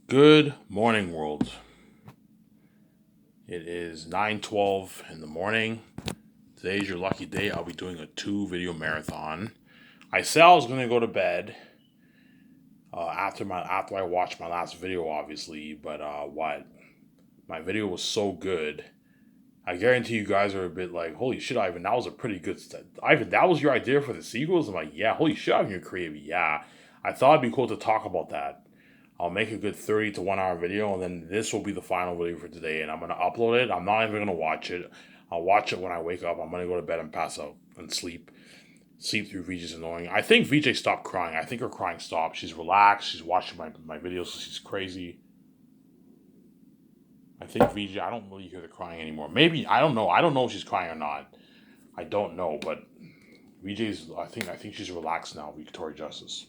Good morning, world. It is 9:12 in the morning. Today's your lucky day. I'll be doing a two-video marathon. I said I was gonna go to bed after I watched my last video, obviously. But what? My video was so good. I guarantee you guys are a bit like, holy shit, Ivan, that was a pretty good. Ivan, that was your idea for the sequels. I'm like, yeah, holy shit, Ivan, you're creative. Yeah, I thought it'd be cool to talk about that. I'll make a good 30 to 1 hour video, and then this will be the final video for today. And I'm going to upload it. I'm not even going to watch it. I'll watch it when I wake up. I'm going to go to bed and pass out and sleep. Sleep through VJ's annoying. I think VJ stopped crying. I think her crying stopped. She's relaxed. She's watching my videos, so she's crazy. I think VJ, I don't really hear the crying anymore. Maybe, I don't know. I don't know if she's crying or not. I don't know, but VJ's, I think she's relaxed now, Victoria Justice.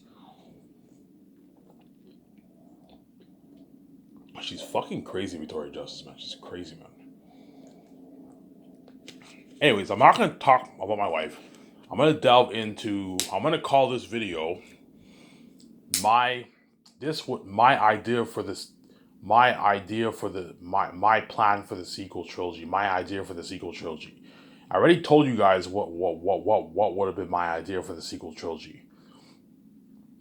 She's fucking crazy, Victoria Justice, man. She's crazy, man. Anyways, I'm not gonna talk about my wife. I'm gonna delve into. I'm gonna call this video my my idea for this my plan for the sequel trilogy. My idea for the sequel trilogy. I already told you guys what would have been my idea for the sequel trilogy.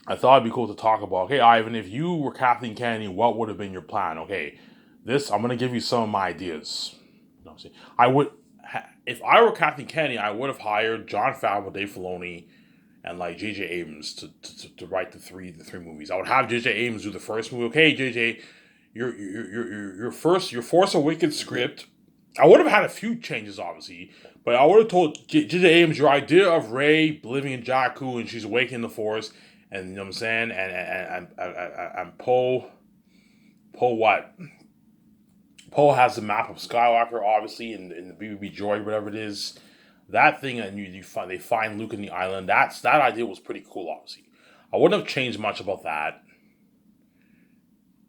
I thought it'd be cool to talk about. Okay, Ivan, if you were Kathleen Kennedy, what would have been your plan? Okay, this I'm gonna give you some of my ideas. You know what I'm saying? If I were Kathleen Kennedy, I would have hired Jon Favreau, Dave Filoni, and like J.J. Abrams to write the three movies. I would have J.J. Abrams do the first movie. Okay, J.J., your Force Awakens script. I would have had a few changes, obviously, but I would have told J.J. Abrams your idea of Rey living in Jakku and she's awakening the Force, and you know what I'm saying, and Poe what? Poe has the map of Skywalker, obviously, in the BBB droid, whatever it is. That thing, and they find Luke in the island. That idea was pretty cool, obviously. I wouldn't have changed much about that,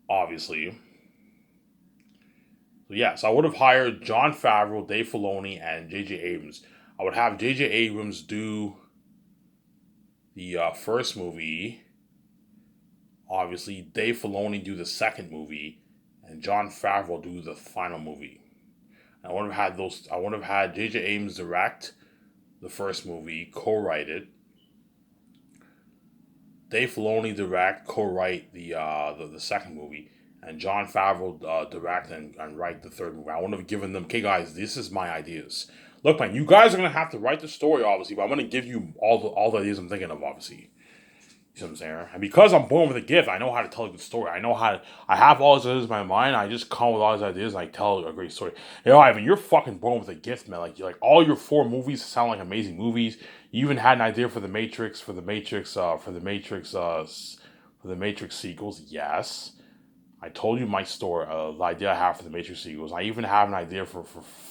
obviously. So yes, I would have hired Jon Favreau, Dave Filoni, and J.J. Abrams. I would have J.J. Abrams do the first movie. Obviously, Dave Filoni do the second movie, and Jon Favreau do the final movie. I would have had those. I would have had J.J. Abrams direct the first movie, co-write it. Dave Filoni direct, co-write the second movie, and Jon Favreau direct and write the third movie. I wouldn't have given them, okay, guys, this is my ideas. Look, man, you guys are gonna have to write the story, obviously, but I'm gonna give you all the ideas I'm thinking of, obviously. You know what I'm saying? And because I'm born with a gift, I know how to tell a good story. I have all these ideas in my mind. I just come with all these ideas and I tell a great story. You know, Ivan, you're fucking born with a gift, man. Like all your four movies sound like amazing movies. You even had an idea for the Matrix, for the Matrix sequels. Yes. I told you my story, the idea I have for the Matrix sequels. I even have an idea for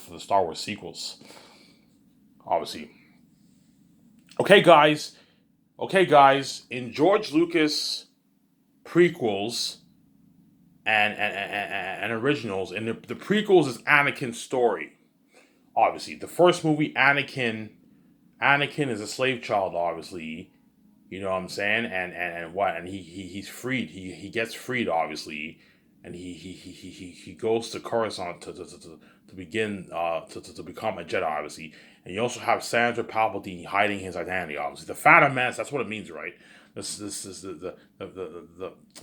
the Star Wars sequels. Obviously. Okay, guys. Okay, guys. In George Lucas prequels and originals. And the prequels is Anakin's story. Obviously, the first movie, Anakin is a slave child. Obviously, you know what I'm saying, and what, and he's freed. He gets freed, obviously, and he goes to Coruscant to begin to become a Jedi, obviously. And you also have Senator Palpatine hiding his identity, obviously. The Phantom Menace, that's what it means, right? This is the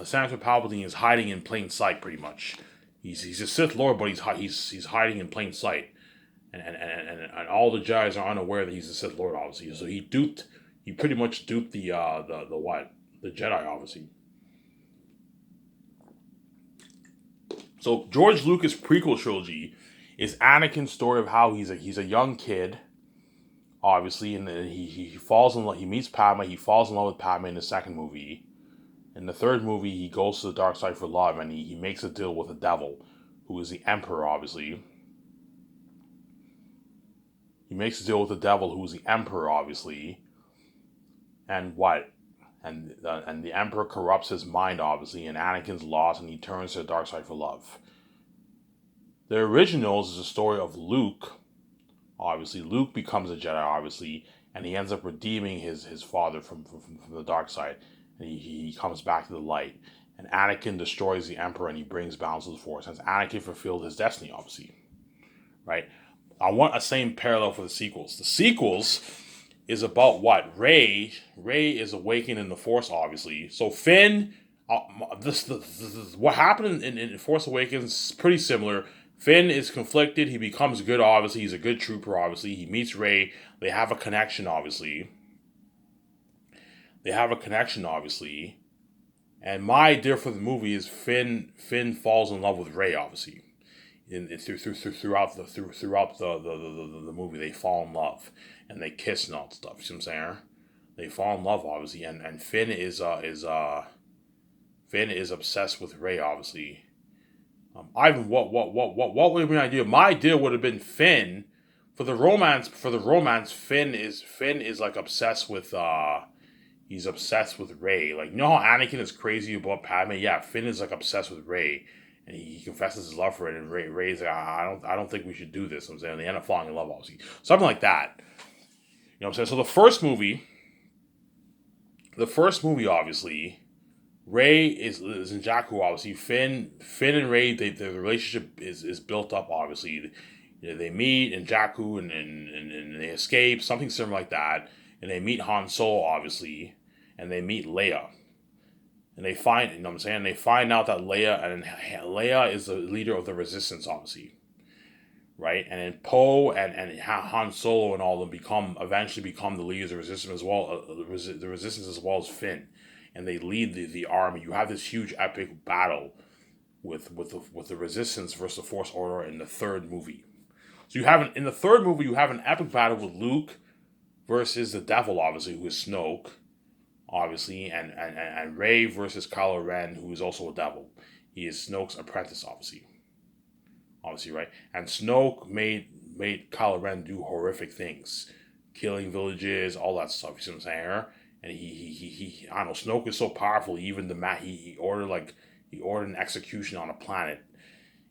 Senator Palpatine is hiding in plain sight, pretty much. He's a Sith Lord, but he's hiding in plain sight, and all the Jedi's are unaware that he's a Sith Lord, obviously. So he pretty much duped the what, the Jedi, obviously. So George Lucas prequel trilogy is Anakin's story of how he's a young kid, obviously, and then he falls in love. He meets Padme. He falls in love with Padme in the second movie. In the third movie, he goes to the dark side for love, and he makes a deal with the devil, who is the Emperor, obviously. He makes a deal with the devil, who is the Emperor, obviously. And what? And the Emperor corrupts his mind, obviously, and Anakin's lost, and he turns to the dark side for love. The originals is a story of Luke. Obviously, Luke becomes a Jedi, obviously, and he ends up redeeming his father from the dark side, and he comes back to the light. and Anakin destroys the Emperor and he brings balance to the Force. And Anakin fulfilled his destiny, obviously, right? I want a same parallel for the sequels. The sequels is about what? Rey is awakened in the Force, obviously. So Finn, what happened in Force Awakens is pretty similar. Finn is conflicted. He becomes good, obviously. He's a good trooper, obviously. He meets Rey. They have a connection, obviously. And my idea for the movie is Finn falls in love with Rey, obviously. Throughout the movie, they fall in love and they kiss and all that stuff. You see what I'm saying? They fall in love, obviously, and Finn is obsessed with Rey, obviously. Ivan, what would have been my idea? My idea would have been Finn for the romance. Finn is like obsessed with he's obsessed with Rey. Like, you know how Anakin is crazy about Padme? Yeah, Finn is like obsessed with Rey, and he confesses his love for it. And Rey's like, I don't think we should do this. I'm saying they end up falling in love, obviously, something like that. You know what I'm saying? So the first movie, obviously, Rey is in Jakku, obviously. Finn and Rey, the relationship is built up, obviously. They meet in Jakku and they escape, something similar like that. And they meet Han Solo, obviously. And they meet Leia. And they find, you know what I'm saying? They find out that Leia is the leader of the Resistance, obviously. Right? And then Poe and Han Solo and all of them eventually become the leaders of the Resistance as well, the Resistance as well as Finn. And they lead the army. You have this huge epic battle with the Resistance versus the Force Order in the third movie. So in the third movie you have an epic battle with Luke versus the Devil, obviously, who is Snoke, obviously, and Rey versus Kylo Ren, who is also a Devil. He is Snoke's apprentice, obviously, right? And Snoke made Kylo Ren do horrific things, killing villages, all that stuff. You see what I'm saying? And he I don't know. Snoke is so powerful. Even he ordered an execution on a planet.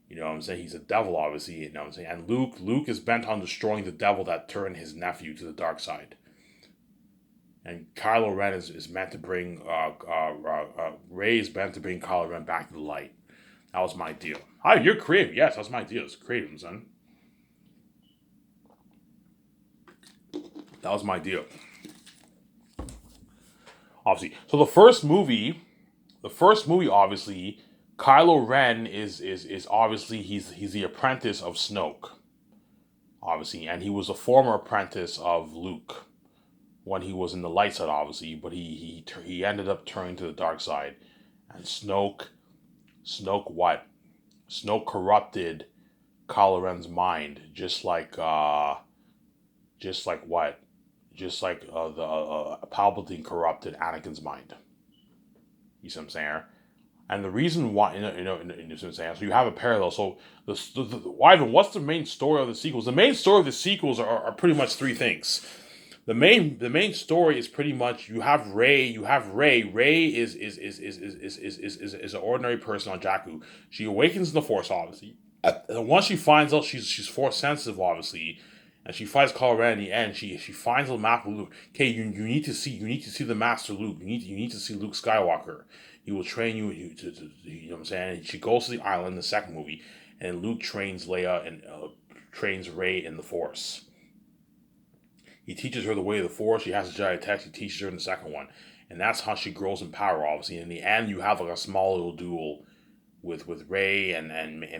You know what I'm saying? He's a devil, obviously. You know what I'm saying? And Luke is bent on destroying the devil that turned his nephew to the dark side. And Kylo Ren is meant to bring Rey is meant to bring Kylo Ren back to the light. That was my deal. Hi, you're creative. Yes, that's my deal. It's creative, son. That was my deal. Obviously, so the first movie, obviously, Kylo Ren is obviously he's the apprentice of Snoke, obviously, and he was a former apprentice of Luke when he was in the light side, obviously, but he ended up turning to the dark side, and Snoke corrupted Kylo Ren's mind, just like Palpatine corrupted Anakin's mind. You see what I'm saying? And the reason why, you know what I'm saying? So you have a parallel. So what's the main story of the sequels? The main story of the sequels are pretty much three things. The main story is pretty much you have Rey. Rey is an ordinary person on Jakku. She awakens in the Force, obviously. And once she finds out she's Force sensitive, obviously, and she fights Kylo Ren in the end, she finds the map of Luke. Okay, you need to see the Master Luke. You need to see Luke Skywalker. He will train you to you know what I'm saying. And she goes to the island in the second movie, and Luke trains Leia and trains Rey in the Force. He teaches her the way of the Force. She has a Jedi text. He teaches her in the second one, and that's how she grows in power. Obviously, in the end, you have like a small little duel with Rey and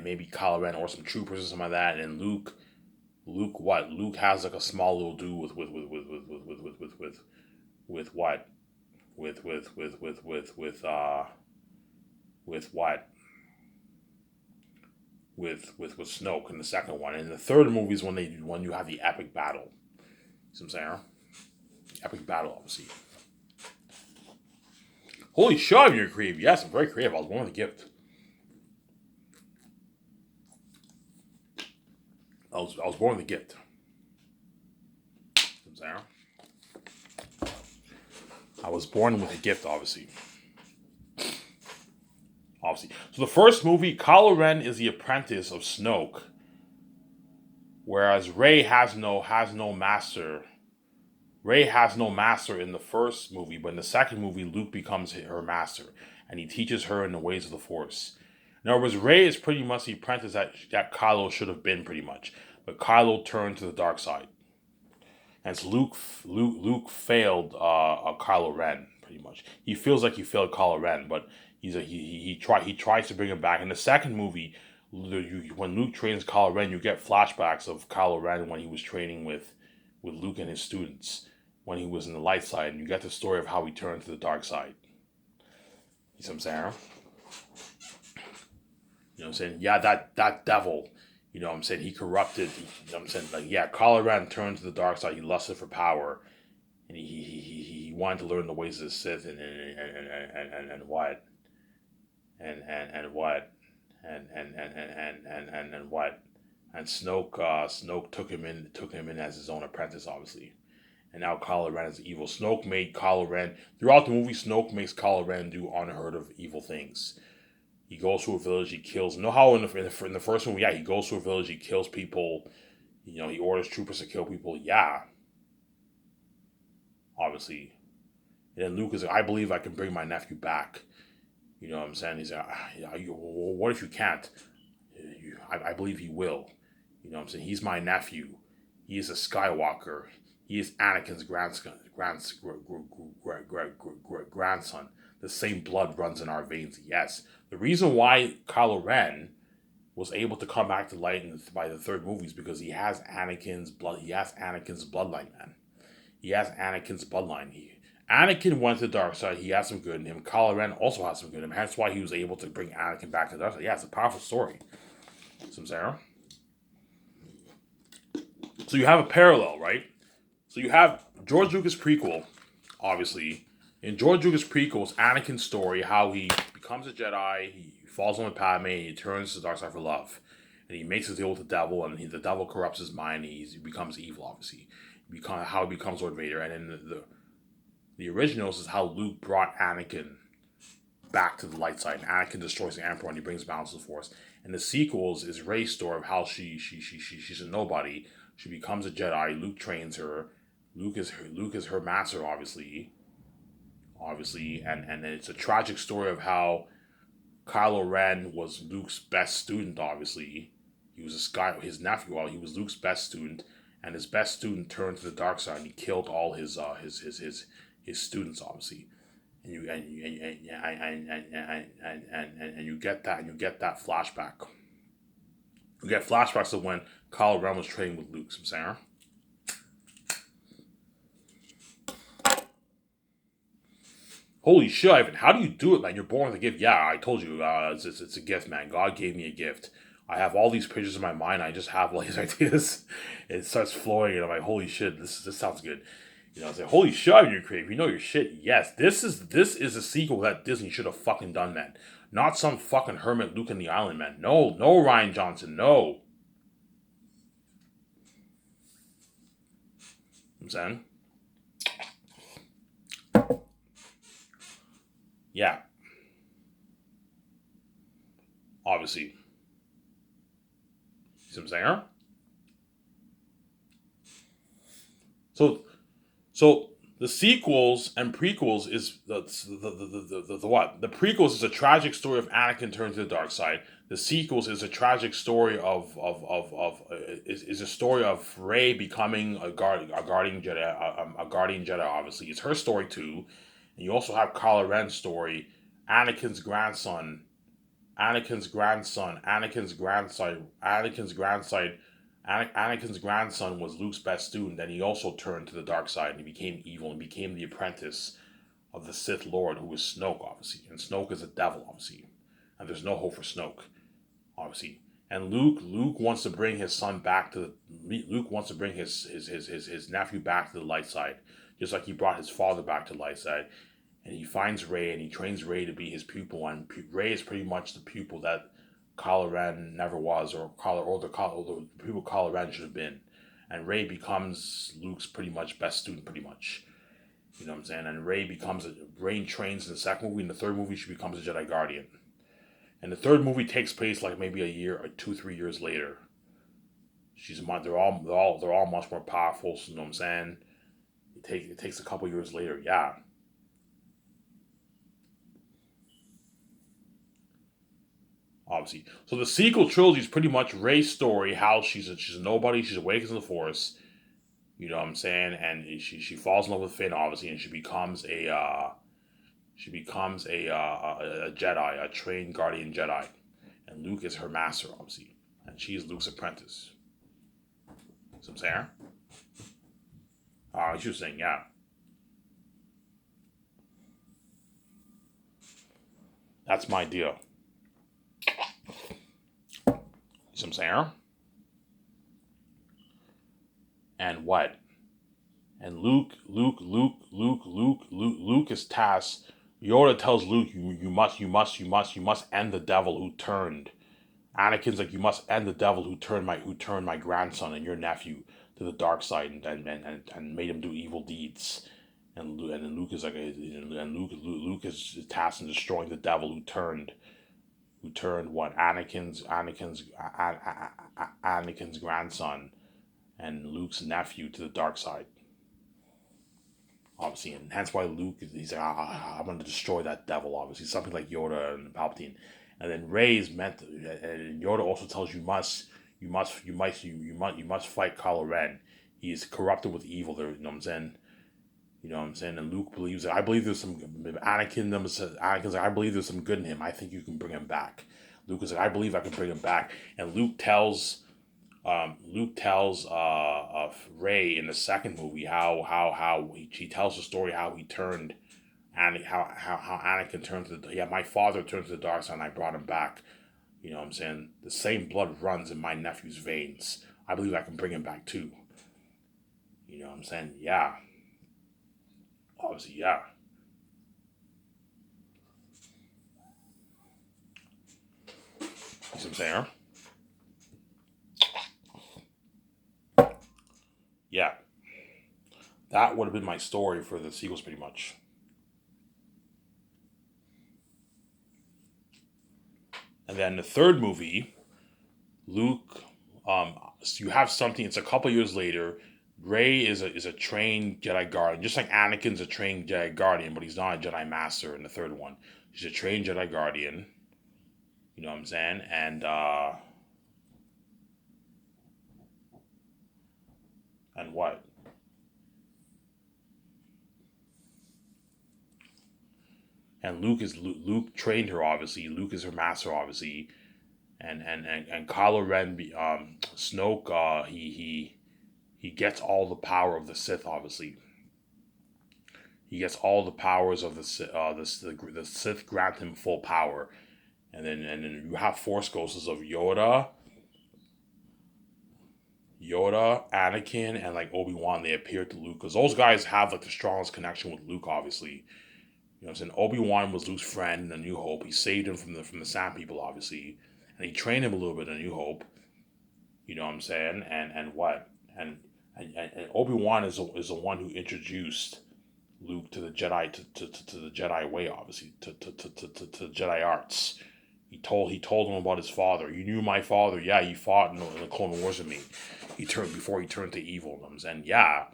maybe Kylo Ren or some troopers or something like that, and Luke has like a small little duel with what? With what? With Snoke in the second one. And the third movie is when you have the epic battle. See what I'm saying? Epic battle, obviously. Holy shit, you're creative. Yes, I'm very creative. I was born with a gift. I was born with a gift. See what I'm saying? I was born with a gift, obviously. So the first movie, Kylo Ren is the apprentice of Snoke, whereas Rey has no master. Rey has no master in the first movie, but in the second movie, Luke becomes her master, and he teaches her in the ways of the Force. In other words, Rey is pretty much the apprentice that Kylo should have been, pretty much. But Kylo turned to the dark side. And so Luke failed Kylo Ren, pretty much. He feels like he failed Kylo Ren, but he tries to bring him back. In the second movie, when Luke trains Kylo Ren, you get flashbacks of Kylo Ren when he was training with Luke and his students, when he was in the light side, and you get the story of how he turned to the dark side. You see what I'm saying? You know what I'm saying? Yeah, that devil, you know what I'm saying? He corrupted, you know what I'm saying? Like, yeah, Kylo Ren turned to the dark side. He lusted for power. And he wanted to learn the ways of the Sith and what? And what? And what? And Snoke took him in as his own apprentice, obviously. And now Kylo Ren is evil. Snoke made Kylo Ren, throughout the movie, Snoke makes Kylo Ren do unheard of evil things. He goes to a village, he kills. Know how in the first movie, yeah, he goes to a village, he kills people. You know, he orders troopers to kill people. Yeah, obviously. And then Luke is like, I believe I can bring my nephew back. You know what I'm saying? He's like, what if you can't? I believe he will. You know what I'm saying? He's my nephew. He is a Skywalker. He is Anakin's grandson. The same blood runs in our veins. Yes. The reason why Kylo Ren was able to come back to light by the third movie is because he has Anakin's blood. He has Anakin's bloodline, man. He has Anakin's bloodline. Anakin went to the dark side. He has some good in him. Kylo Ren also has some good in him. That's why he was able to bring Anakin back to the dark side. Yeah, it's a powerful story. Some Sarah. So you have a parallel, right? So you have George Lucas' prequel, obviously. In George Lucas' prequel, it's Anakin's story, how he becomes a Jedi, he falls on with Padme, and he turns to the dark side for love. And he makes a deal with the devil, and the devil corrupts his mind, and he becomes evil, obviously. How he becomes Lord Vader. And in the originals is how Luke brought Anakin back to the light side. And Anakin destroys the Emperor, and he brings balance to the Force. And the sequels is Rey's story of how she's a nobody. She becomes a Jedi. Luke trains her. Luke is her master, obviously, and it's a tragic story of how Kylo Ren was Luke's best student. Obviously, he was his nephew. He was Luke's best student, and his best student turned to the dark side, and he killed all his students, obviously. And you get that flashback. You get flashbacks of when Kylo Ren was training with Luke. Some Sarah. Holy shit, Ivan, how do you do it, man? You're born with a gift. Yeah, I told you, it's a gift, man. God gave me a gift. I have all these pictures in my mind. I just have all these ideas. It starts flowing, and I'm like, holy shit, this sounds good. You know, I say, holy shit, Ivan, you're creative. You know your shit. Yes, this is a sequel that Disney should have fucking done, man. Not some fucking hermit Luke in the island, man. No, Rian Johnson, no. I'm saying? Yeah. Obviously. See what I'm saying? So the sequels and prequels is the what? The prequels is a tragic story of Anakin turning to the dark side. The sequels is a tragic story is a story of Rey becoming a guardian Jedi, a guardian Jedi. Obviously, it's her story too. And you also have Kylo Ren's story, Anakin's grandson, Anakin's grandson, Anakin's grandson, Anakin's grandson. Anakin's grandson was Luke's best student, and he also turned to the dark side and he became evil and became the apprentice of the Sith Lord, who was Snoke, obviously. And Snoke is a devil, obviously. And there's no hope for Snoke, obviously. And Luke wants to bring his son back to Luke wants to bring his nephew back to the light side, just like he brought his father back to the light side. And he finds Rey and he trains Rey to be his pupil. And Rey is pretty much the pupil that Kylo Ren never was, or the pupil Kylo Ren should have been. And Rey becomes Luke's pretty much best student, pretty much. You know what I'm saying? And Rey trains in the second movie. In the third movie, she becomes a Jedi Guardian. And the third movie takes place like maybe a year or 2-3 years later. They're all much more powerful. So you know what I'm saying? It takes a couple years later. Yeah. obviously. So the sequel trilogy is pretty much Rey's story, how she's a nobody, she's awakens in the Force, you know what I'm saying, and she falls in love with Finn, obviously, and she becomes a Jedi, a trained guardian Jedi, and Luke is her master, obviously, and she's Luke's apprentice. So I'm saying, she was saying, yeah, that's my deal. So I'm saying, and what? And Luke is tasked. Yoda tells Luke, you must end the devil who turned. Anakin's like, you must end the devil who turned my grandson and your nephew to the dark side and made him do evil deeds. And then Luke is like, and Luke is tasked in destroying the devil who turned what Anakin's grandson and Luke's nephew to the dark side. Obviously, and hence why Luke he's like, I'm going to destroy that devil. Obviously, something like Yoda and Palpatine, and then Rey is meant to, and Yoda also tells you must fight Kylo Ren. He is corrupted with evil. There, you know what I'm saying. You know what I'm saying? And Luke believes that I believe there's some Anakin's like, I believe there's some good in him. I think you can bring him back. Luke is like, I believe I can bring him back. And Ray in the second movie how he tells the story how he turned and how Anakin turned to the, yeah, my father turned to the dark side and I brought him back. You know what I'm saying? The same blood runs in my nephew's veins. I believe I can bring him back too. You know what I'm saying? Yeah. Obviously, yeah. You see what I'm saying? Yeah. That would have been my story for the sequels pretty much. And then the third movie, Luke, so you have something. It's a couple years later. Ray is a trained Jedi Guardian, just like Anakin's a trained Jedi Guardian, but he's not a Jedi Master in the third one. He's a trained Jedi Guardian. You know what I'm saying? And what? And Luke trained her obviously. Luke is her master obviously, and Kylo Ren, Snoke, he gets all the power of the Sith obviously. He gets all the powers of the the Sith grant him full power, and then you have Force ghosts of Yoda, Anakin, and like Obi-Wan. They appear to Luke because those guys have like the strongest connection with Luke obviously. You know what I'm saying? Obi-Wan was Luke's friend in A New Hope. He saved him from the Sand People obviously, and he trained him a little bit in A New Hope. You know what I'm saying? And what? And Obi Wan is the one who introduced Luke to the Jedi to the Jedi way, obviously to Jedi arts. He told him about his father. You knew my father, yeah. He fought in the Clone Wars with me. He turned to evil. You know what I'm saying, yeah.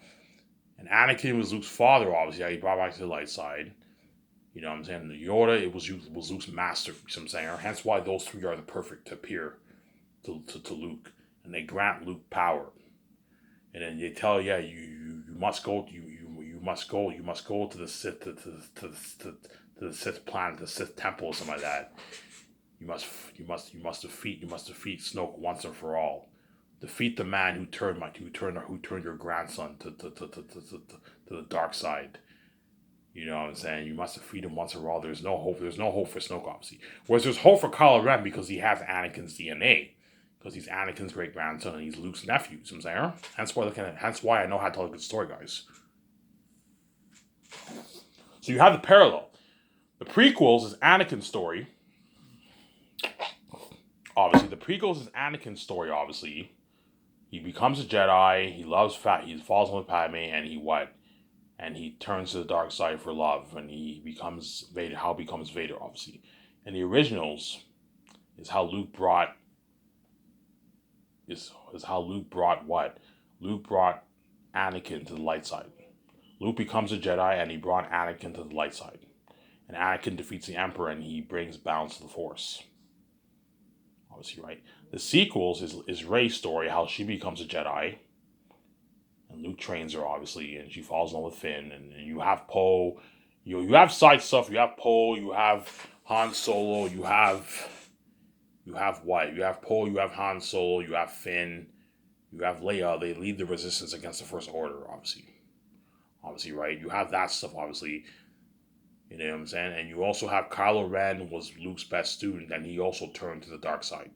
And Anakin was Luke's father, obviously. Yeah, he brought back to the light side. You know what I'm saying? Yoda, it was Luke's master. You know what I'm saying? Hence why those three are the perfect to appear to Luke, and they grant Luke power. And then they tell, yeah, you must go, you must go to the Sith to the Sith planet, the Sith temple, or something like that. You must defeat Snoke once and for all. Defeat the man who turned your grandson to the dark side. You know what I'm saying? You must defeat him once and for all. There's no hope. There's no hope for Snoke, obviously. Whereas there's hope for Kylo Ren because he has Anakin's DNA. Because he's Anakin's great grandson and he's Luke's nephew. You know what I'm saying? Hence why I know how to tell a good story, guys. So you have the parallel. The prequels is Anakin's story. Obviously, the prequels is Anakin's story. Obviously, he becomes a Jedi. He loves fat. He falls in love with Padme, and he what? And he turns to the dark side for love, and he becomes Vader. How he becomes Vader, obviously. And the originals is how Luke brought is how Luke brought what? Luke brought Anakin to the light side. Luke becomes a Jedi, and he brought Anakin to the light side. And Anakin defeats the Emperor, and he brings balance to the Force. obviously, right? The sequels is Rey's story, how she becomes a Jedi, and Luke trains her, obviously, and she falls in love with Finn, and you have Poe, you have side stuff, you have Poe, you have Han Solo, you have what? You have Poe, you have Han Solo, you have Finn, you have Leia. They lead the resistance against the First Order, obviously, right? You have that stuff, obviously. You know what I'm saying? And you also have Kylo Ren was Luke's best student, and he also turned to the dark side.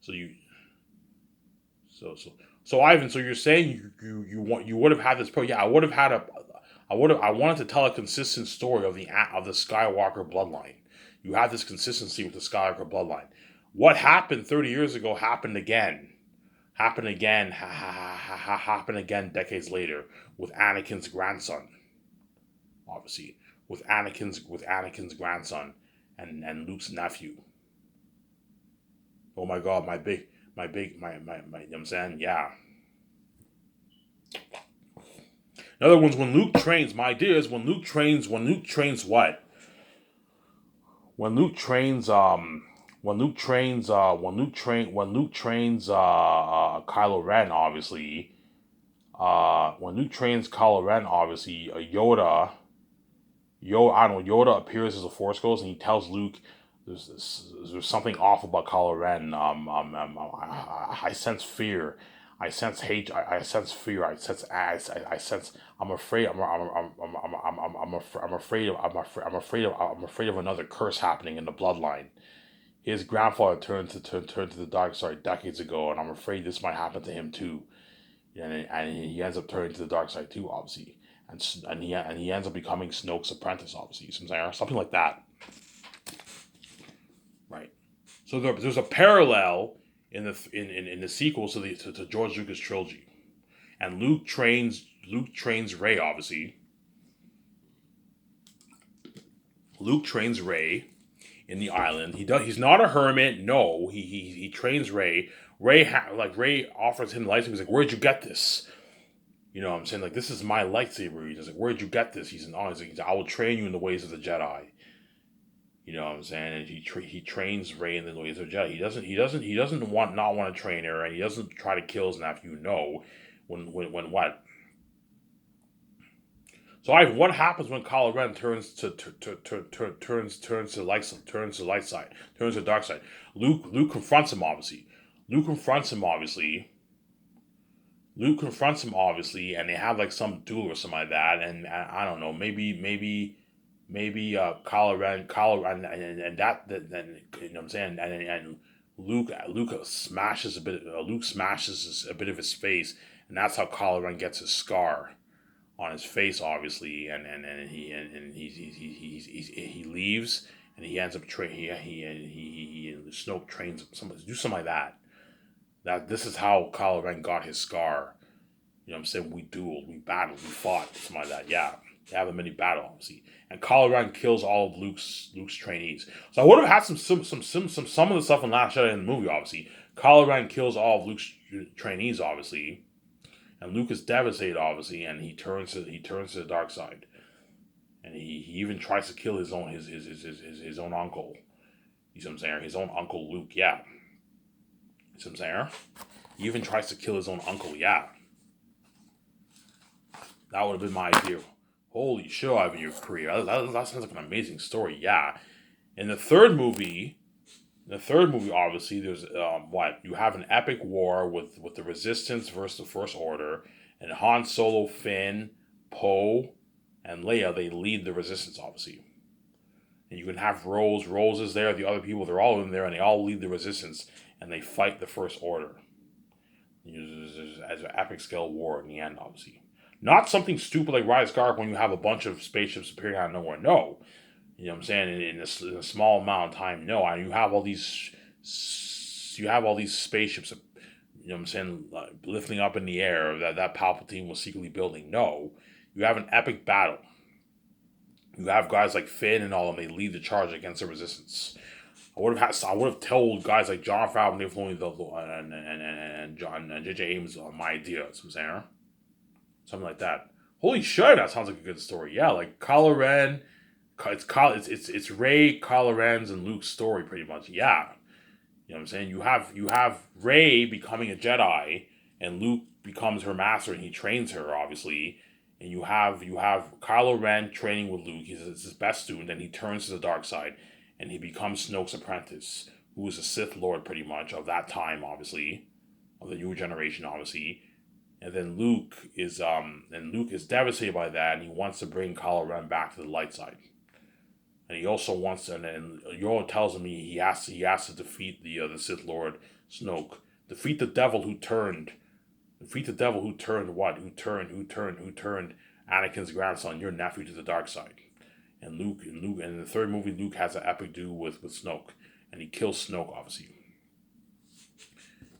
So you, so so so Ivan, so you're saying you would have had this pro? Yeah, I would have had a, I wanted to tell a consistent story of the Skywalker bloodline. You have this consistency with the Skywalker bloodline. What happened 30 years ago happened again. Happened again decades later with Anakin's grandson, obviously, with Anakin's grandson and Luke's nephew. Oh my God, my, you know what I'm saying? Yeah. Another one's when Luke trains. My idea is when Luke trains what? When Luke trains Kylo Ren, obviously. When Luke trains Kylo Ren, obviously, I don't know, Yoda appears as a Force Ghost, and he tells Luke there's something off about Kylo Ren. I sense fear. I sense hate. I sense fear. I sense. I'm afraid. I'm afraid of another curse happening in the bloodline. His grandfather turned to the dark side decades ago, and I'm afraid this might happen to him too. And he ends up turning to the dark side too, obviously, and he ends up becoming Snoke's apprentice, obviously, something like that, right? So there's a parallel in the sequels to George Lucas trilogy, and Luke trains Rey, obviously. Luke trains Rey in the island. He's not a hermit. No, he trains Rey. Rey offers him the lightsaber. He's like, "Where'd you get this?" You know what I'm saying? Like, this is my lightsaber. He's like, "Where'd you get this?" He's like, "I will train you in the ways of the Jedi." You know what I'm saying? And he trains Rey in the ways of the Jedi. He doesn't want to train her, and he doesn't try to kill his nephew. No, when what? So what happens when Kylo Ren turns to the light side, turns to the dark side? Luke confronts him, obviously. Luke confronts him obviously. And they have like some duel or something like that. And I don't know, maybe Kylo Ren, and then you know what I'm saying, and Luke smashes a bit. Luke smashes a bit of his face, and that's how Kylo Ren gets his scar on his face, obviously, he leaves, and he ends up he Snoke trains somebody to do something like that. That this is how Kylo Ren got his scar. You know what I'm saying? We dueled, we battled, we fought, something like that. Yeah, they have a mini battle, obviously, and Kylo Ren kills all of Luke's trainees. So I would have had some of the stuff in Last Jedi in the movie, obviously. Kylo Ren kills all of Luke's trainees, obviously. And Luke is devastated, obviously, and he turns to the dark side, and he even tries to kill his own uncle. You see what I'm saying? His own uncle Luke, yeah. You see what I'm saying? He even tries to kill his own uncle, yeah. That would have been my idea. Holy shit, Ivan, your career. That sounds like an amazing story, yeah. In the third movie, obviously, there's what you have an epic war with the Resistance versus the First Order, and Han Solo, Finn, Poe, and Leia. They lead the Resistance, obviously, and you can have Rose. Rose is there. The other people, they're all in there, and they all lead the Resistance, and they fight the First Order. As an epic scale war in the end, obviously, not something stupid like Rise of Skywalker when you have a bunch of spaceships appearing out of nowhere. No. You know what I'm saying? In a small amount of time, no. And you have all these spaceships, you know what I'm saying, lifting up in the air that Palpatine was secretly building. No, you have an epic battle. You have guys like Finn and all of them. They lead the charge against the Resistance. I would have told guys like John Favreau, Dave Filoni, and J.J. Abrams my idea. You know what I'm saying? Something like that. Holy shit, that sounds like a good story. Yeah, like Kylo Ren. It's Rey, Kylo Ren's, and Luke's story, pretty much. Yeah, You know what I'm saying? You have Rey becoming a Jedi, and Luke becomes her master, and he trains her obviously. And you have Kylo Ren training with Luke. He's his best student, and he turns to the dark side, and he becomes Snoke's apprentice, who is a Sith Lord pretty much of that time, obviously, of the newer generation, obviously. And then Luke is devastated by that, and he wants to bring Kylo Ren back to the light side. And he also wants to, and Yoda tells him he has to defeat the Sith Lord Snoke, defeat the devil who turned, defeat the devil who turned what, who turned Anakin's grandson, your nephew, to the dark side. And in the third movie, Luke has an epic duel with Snoke, and he kills Snoke. Obviously,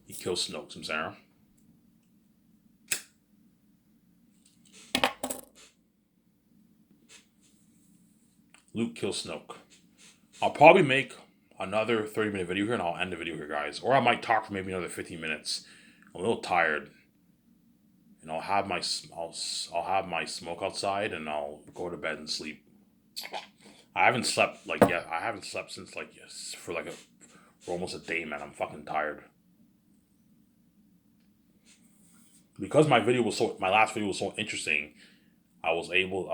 he kills Snoke. Some Sarah. Luke kills Snoke. I'll probably make another 30-minute video here, and I'll end the video here, guys. Or I might talk for maybe another 15 minutes. I'm a little tired, and I'll have my smoke outside, and I'll go to bed and sleep. I haven't slept yet. I haven't slept since for almost a day, man. I'm fucking tired. Because my last video was so interesting. I was able.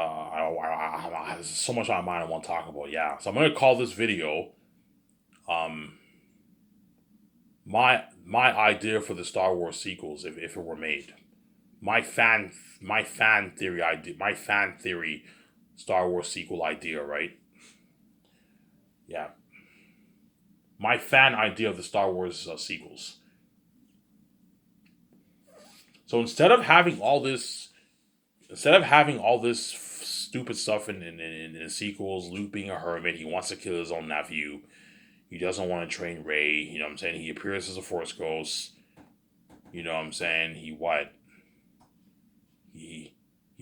There's so much on my mind I want to talk about. Yeah, so I'm gonna call this video, my idea for the Star Wars sequels if it were made. My fan theory Star Wars sequel idea, right? Yeah, my fan idea of the Star Wars sequels. So instead of having all this stupid stuff in the sequels, Luke being a hermit, he wants to kill his own nephew. He doesn't want to train Rey. You know what I'm saying? He appears as a Force ghost. You know what I'm saying? He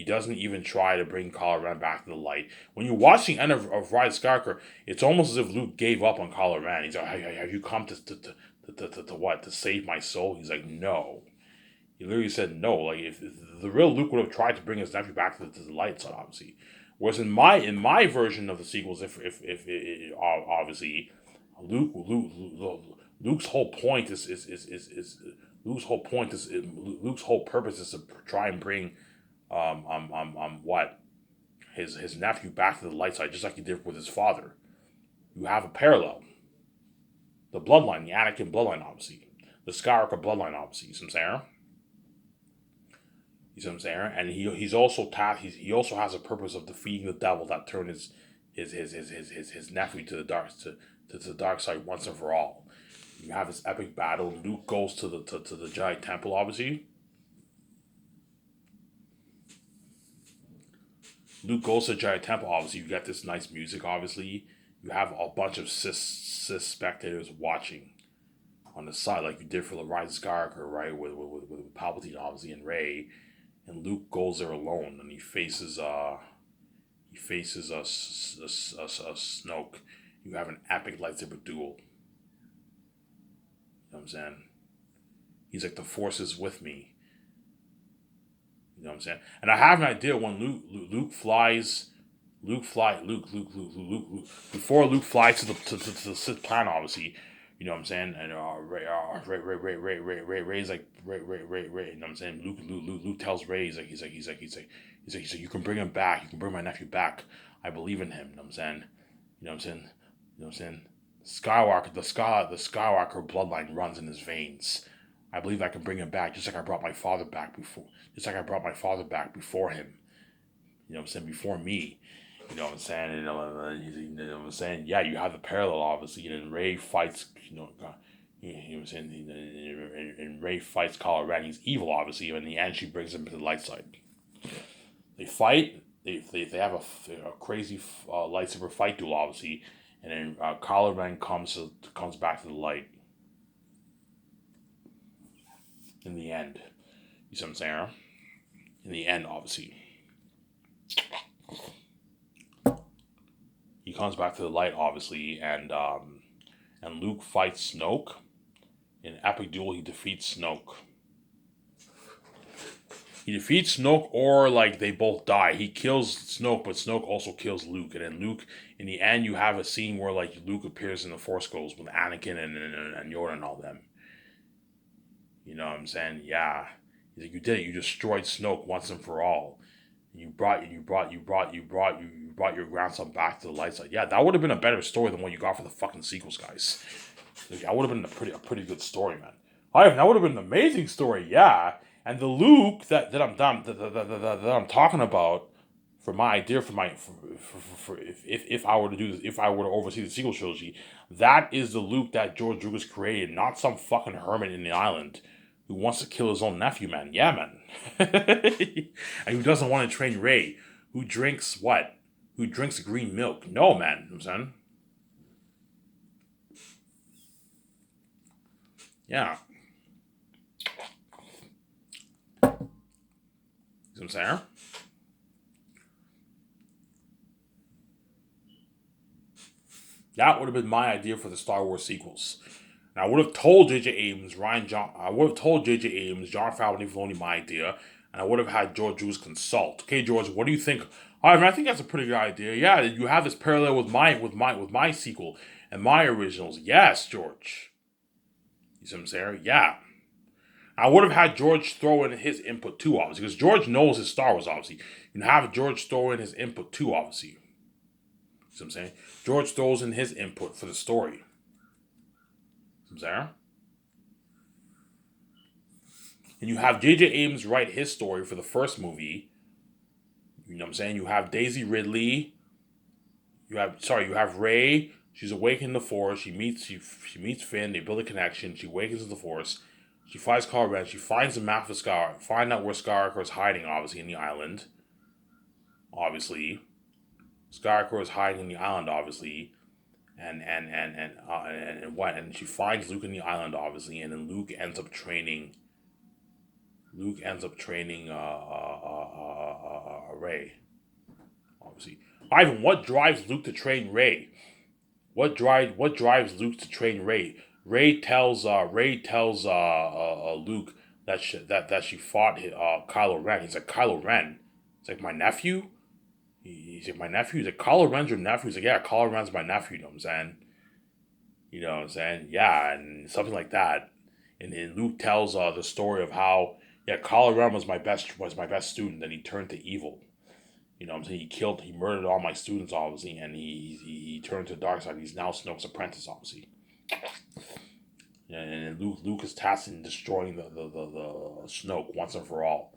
doesn't even try to bring Kylo Ren back to the light. When you watch the end of Rise of Skywalker, it's almost as if Luke gave up on Kylo Ren. He's like, "Hey, have you come to what? To save my soul?" He's like, "No." He literally said no. Like if the real Luke would have tried to bring his nephew back to the light side, obviously. Whereas in my version of the sequels, if obviously Luke's whole point is Luke's whole purpose is to try and bring what his nephew back to the light side, just like he did with his father. You have a parallel. The bloodline, the Anakin bloodline, obviously. The Skywalker bloodline, obviously. You see what I'm saying? You see what I'm saying? And he's also he also has a purpose of defeating the devil that turned his nephew to the dark side once and for all. You have this epic battle. Luke goes to the Jedi Temple, obviously. Luke goes to the Jedi Temple, obviously. You get this nice music, obviously. You have a bunch of cis spectators watching on the side, like you did for the Rise of Skywalker, right? With Palpatine, obviously, and Rey. And Luke goes there alone, and he faces a Snoke. You have an epic lightsaber duel. You know what I'm saying? He's like, the Force is with me. You know what I'm saying? And I have an idea when Luke flies. Before Luke flies to the Sith planet, obviously. You know what I'm saying? And Ray's like Ray. You know what I'm saying? Luke tells Ray, he's like, you can bring him back. You can bring my nephew back. I believe in him. You know what I'm saying? You know what I'm saying? You know what I'm saying? The Skywalker bloodline runs in his veins. I believe I can bring him back, just like I brought my father back before. Just like I brought my father back before him. You know what I'm saying? Before me. You know what I'm saying? You know what I'm saying? Yeah, you have the parallel, obviously. And Rey fights, you know what I'm saying? And Rey fights Kylo Ren. He's evil, obviously. And in the end, she brings him to the light side. They fight. They have a crazy lightsaber fight duel, obviously. And then Kylo Ren comes back to the light. In the end. You see what I'm saying? In the end, obviously. He comes back to the light, obviously, and Luke fights Snoke. In an epic duel, he defeats Snoke. He defeats Snoke, or like they both die. He kills Snoke, but Snoke also kills Luke. And then Luke, in the end, you have a scene where like Luke appears in the Force Ghost with Anakin and Yoda and all them. You know what I'm saying? Yeah. He's like, you did it. You destroyed Snoke once and for all. You brought your grandson back to the light side. Yeah, that would have been a better story than what you got for the fucking sequels, guys. Like, that would have been a pretty good story, man. That would have been an amazing story, yeah. And the Luke that I'm talking about for my idea for if I were to do this, if I were to oversee the sequel trilogy, that is the Luke that George Lucas created, not some fucking hermit in the island who wants to kill his own nephew, man. Yeah, man. And who doesn't want to train Ray, who drinks what? Who drinks green milk? No, man. You know what I'm saying? Yeah. You know what I'm saying? That would have been my idea for the Star Wars sequels. And I would have told J.J. Abrams, I would have told J.J. Abrams, John Favreau and Filoni my idea, and I would have had George Lucas consult. Okay, George, what do you think? All right, man, I think that's a pretty good idea. Yeah, you have this parallel with my sequel and my originals. Yes, George. You see what I'm saying? Yeah. I would have had George throw in his input too, obviously, because George knows his Star Wars, obviously. You can have George throw in his input too, obviously. You see what I'm saying? George throws in his input for the story. You see what I'm saying? And you have J.J. Abrams write his story for the first movie. You know what I'm saying? You have Daisy Ridley. You have Rey. She's awakened in the Force. She meets Finn. They build a connection. She awakens in the Force. She finds Kylo Ren. She finds the map of Scar. Find out where Skywalker is hiding, obviously, in the island. Obviously. Skywalker is hiding in the island, obviously. And what? And she finds Luke in the island, obviously, and then Luke ends up training. Ray, obviously. Ivan, what drives Luke to train Ray? What drives Luke to train Ray? Ray tells Luke that she fought Kylo Ren. He's like, Kylo Ren. It's like, my nephew. He's like, my nephew. He's like, Kylo Ren's your nephew. He's like, yeah, Kylo Ren's my nephew. You know what I'm saying? You know what I'm saying? Yeah, and something like that. And then Luke tells the story of how, yeah, Kylo Ren was my best student. Then he turned to evil. You know what I'm saying? He murdered all my students, obviously, and he turned to the dark side. He's now Snoke's apprentice, obviously. And Luke is tasked in destroying the Snoke once and for all.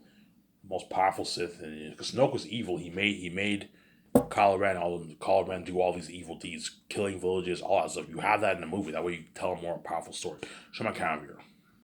Most powerful Sith, and because Snoke was evil, he made Kylo Ren do all these evil deeds, killing villages, all that stuff. You have that in the movie. That way you tell a more powerful story. Show my camera here.